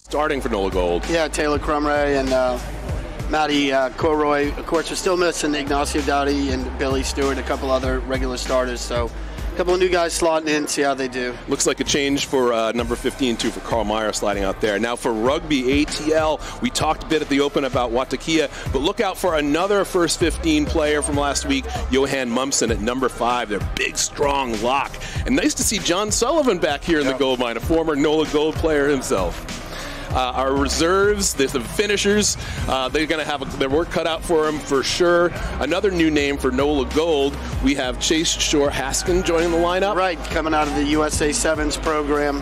Starting for NOLA Gold. Yeah, Taylor Crumray and Matty Corroy. Of course, we're still missing Ignacio Dowdy and Billy Stewart, a couple other regular starters. So a couple of new guys slotting in, see how they do. Looks like a change for number 15, too, for Carl Meyer sliding out there. Now for Rugby ATL, we talked a bit at the Open about Watakia, but look out for another first 15 player from last week, Johan Mumsen at number 5, their big, strong lock. And nice to see John Sullivan back here in the gold mine, a former NOLA Gold player himself. Our reserves, the finishers, they're going to have their work cut out for them for sure. Another new name for NOLA Gold, we have Chase Shore Haskin joining the lineup. Right, coming out of the USA Sevens program.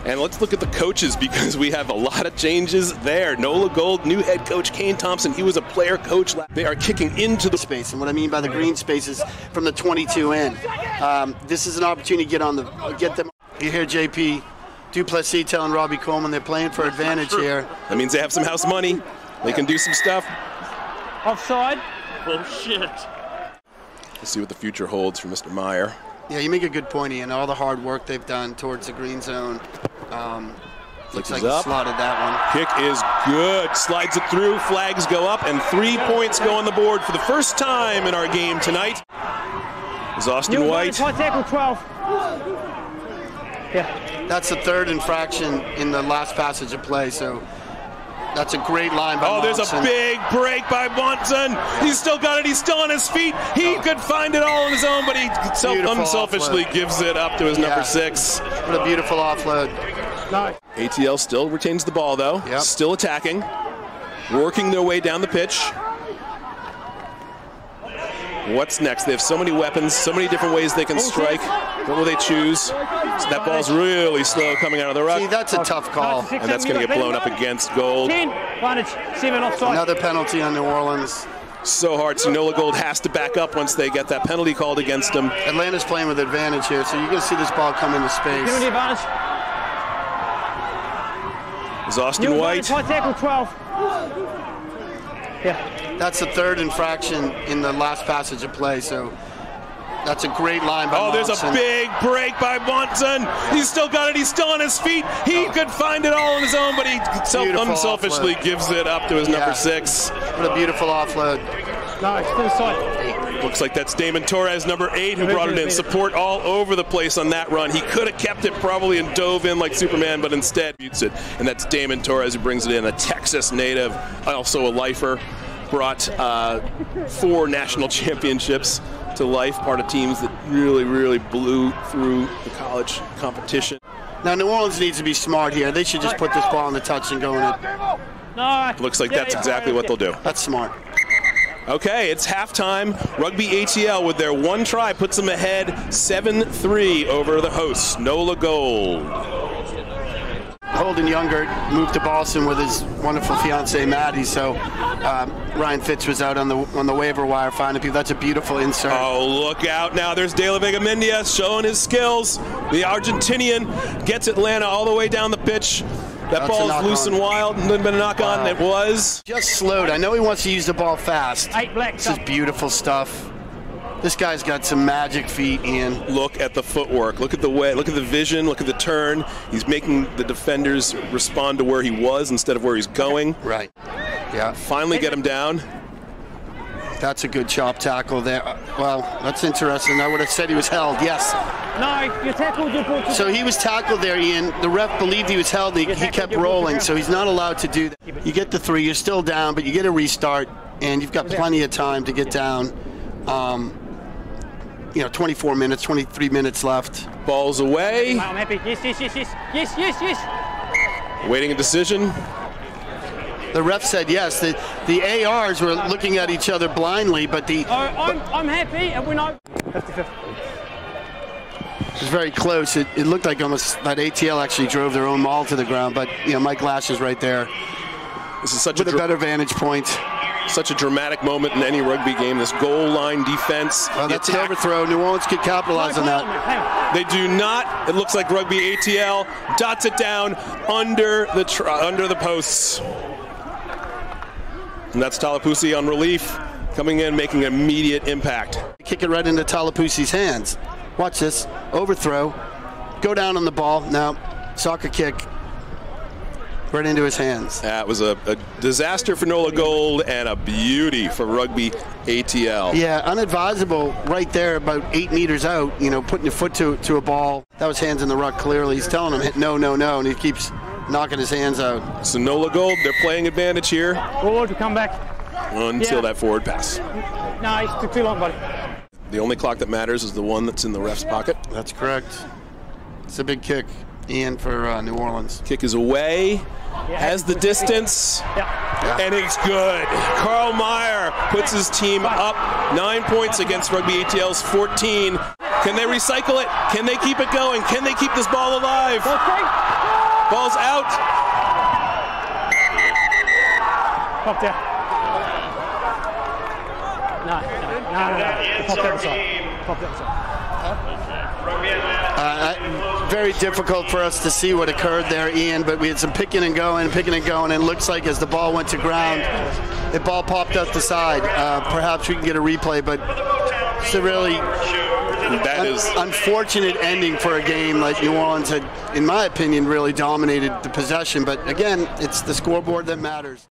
And let's look at the coaches because we have a lot of changes there. NOLA Gold, new head coach Kane Thompson. He was a player coach. They are kicking into the space, and what I mean by the green space is from the 22 in. This is an opportunity to get them. You hear JP Duplessis telling Robbie Coleman they're playing for advantage here. That means they have some house money. They can do some stuff. Offside. Oh, shit. Let's see what the future holds for Mr. Meyer. Yeah, you make a good point, Ian. All the hard work they've done towards the green zone. Looks like he slotted that one. Kick is good. Slides it through. Flags go up, and 3 points go on the board for the first time in our game tonight. Is Austin White. High tackle 12. Yeah. That's the third infraction in the last passage of play, so that's a great line by Monson. There's a big break by Monson. He's still got it. He's still on his feet. He could find it all on his own, but he unselfishly gives it up to his number 6. What a beautiful offload. Nice. ATL still retains the ball, though. Yep. Still attacking. Working their way down the pitch. What's next? They have so many weapons, so many different ways they can strike. What will they choose? So that ball's really slow coming out of the ruck. See, that's a tough call. And that's going to get blown up against Gold. Another penalty on New Orleans. So hard. So NOLA Gold has to back up once they get that penalty called against them. Atlanta's playing with advantage here, so you're going to see this ball come into space. Is Austin White. High tackle 12. Yeah. That's the third infraction in the last passage of play, so that's a great line by Monson. There's a big break by Monson. He's still got it. He's still on his feet. He could find it all on his own, but he unselfishly gives it up to his number 6. What a beautiful offload. Nice, to the side. Looks like that's Damon Torres, number 8, who brought it in. Support all over the place on that run. He could have kept it probably and dove in like Superman, but instead mutes it. And that's Damon Torres who brings it in, a Texas native, also a lifer. Brought 4 national championships to life, part of teams that really blew through the college competition. Now New Orleans needs to be smart here. They should just put this ball in the touch and go in it. No. Looks like that's exactly what they'll do. That's smart. Okay, it's halftime. Rugby ATL with their 1 try puts them ahead 7-3 over the hosts, NOLA Gold. Holden Younger moved to Boston with his wonderful fiancee Maddie, so Ryan Fitz was out on the waiver wire finding people. That's a beautiful insert. Oh, look out now. There's De La Vega Mendes showing his skills. The Argentinian gets Atlanta all the way down the pitch. That ball is loose and wild, and then been a knock on. It was. Just slowed. I know he wants to use the ball fast. This is beautiful stuff. This guy's got some magic feet, Ian. Look at the footwork. Look at the way. Look at the vision. Look at the turn. He's making the defenders respond to where he was instead of where he's going. Right. Yeah. Finally get him down. That's a good chop tackle there. Well, that's interesting. I would have said he was held. Yes. No, you tackled your ball. So he was tackled there, Ian. The ref believed he was held. He kept rolling, so he's not allowed to do that. You get the 3. You're still down, but you get a restart, and you've got plenty of time to get down. 24 minutes, 23 minutes left. Ball's away. I'm happy. Yes. Waiting a decision. The ref said yes. The ARs were looking at each other blindly, but the... I'm happy, and we know. 50-50. It was very close. It looked like almost that ATL actually drove their own maul to the ground, but Mike Lash is right there. This is such a better vantage point. Such a dramatic moment in any rugby game. This goal line defense. That's an overthrow. New Orleans could capitalize on that. They do not. It looks like Rugby ATL dots it down under the posts. And that's Talapusi on relief, coming in, making an immediate impact. Kick it right into Talapusi's hands. Watch this. Overthrow. Go down on the ball. Now, soccer kick. right into his hands. That was a disaster for NOLA Gold and a beauty for Rugby ATL. Yeah, unadvisable right there, about 8 meters out, you know, putting your foot to a ball. That was hands in the ruck, clearly. He's telling him, no, no, no, and he keeps knocking his hands out. So NOLA Gold, they're playing advantage here. Forward to come back. Until that forward pass. No, he took too long, buddy. The only clock that matters is the one that's in the ref's pocket. That's correct. It's a big kick, Ian, for New Orleans. Kick is away, has the distance, and it's good. Carl Meyer puts his team up 9 points against Rugby ATL's 14. Can they recycle it? Can they keep it going? Can they keep this ball alive? Ball's out. Pop down. No. Pop down the side. Pop down the side. Very difficult for us to see what occurred there, Ian, but we had some picking and going, and it looks like as the ball went to ground, the ball popped out the side. Perhaps we can get a replay, but it's a really unfortunate ending for a game. Like New Orleans had, in my opinion, really dominated the possession, but again, it's the scoreboard that matters.